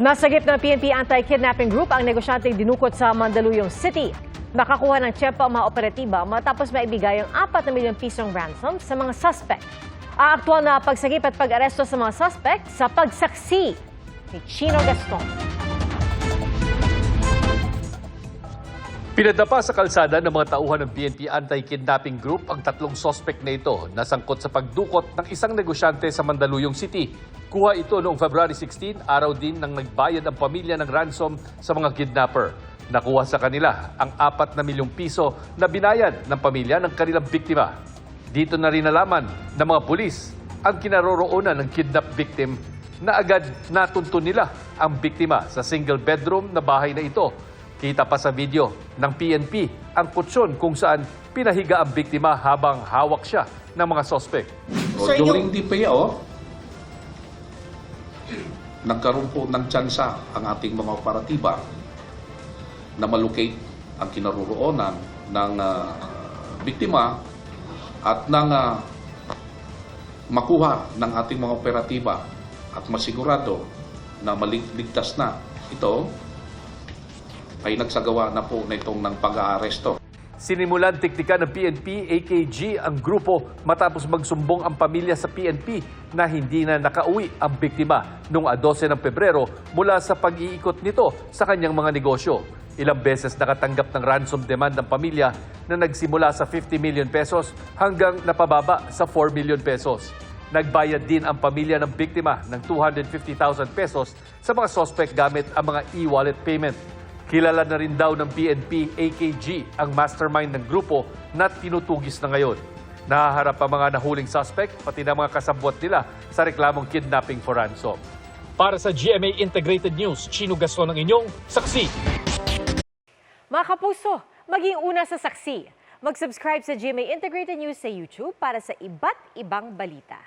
Nasagip ng PNP Anti-Kidnapping Group ang negosyanteng dinukot sa Mandaluyong City. Nakakuha ng tiyempo ang mga operatiba matapos maibigay ang 4 na milyong pisong ransom sa mga suspect. Aaktual na pagsagip at pag-aresto sa mga suspect sa pagsaksi ni Chino Gaston. Pinadapa sa kalsada ng mga tauhan ng PNP Anti-Kidnapping Group ang 3 suspect na ito na sangkot sa pagdukot ng isang negosyante sa Mandaluyong City. Kuha ito noong February 16, araw din nang nagbayad ang pamilya ng ransom sa mga kidnapper. Nakuha sa kanila ang 4 na milyong piso na binayad ng pamilya ng kanilang biktima. Dito na rin nalaman ng mga pulis ang kinaroroonan ng kidnap victim na agad natuntun nila ang biktima sa single bedroom na bahay na ito. Kita pa sa video ng PNP ang kutsyon kung saan pinahiga ang biktima habang hawak siya ng mga suspect. During the payoff, nagkaroon po ng tsansa ang ating mga operatiba na malocate ang kinaroroonan ng biktima at nang makuha ng ating mga operatiba at masigurado na maligtas na ito, ay nagsagawa na po na itong ng pag-aaresto. Sinimulan tiktikan ng PNP, AKG ang grupo matapos magsumbong ang pamilya sa PNP na hindi na nakauwi ang biktima noong 12 ng Pebrero mula sa pag-iikot nito sa kanyang mga negosyo. Ilang beses nakatanggap ng ransom demand ng pamilya na nagsimula sa 50 million pesos hanggang napababa sa 4 million pesos. Nagbayad din ang pamilya ng biktima ng 250,000 pesos sa mga suspect gamit ang mga e-wallet payment. Kilala na rin daw ng PNP, AKG ang mastermind ng grupo na tinutugis na ngayon. Nahaharap ang mga nahuling suspect pati na mga kasabwat nila sa reklamong kidnapping for ransom. Para sa GMA Integrated News, Chino Gaston ang inyong saksi. Mga kapuso, maging una sa saksi. Mag-subscribe sa GMA Integrated News sa YouTube para sa iba't ibang balita.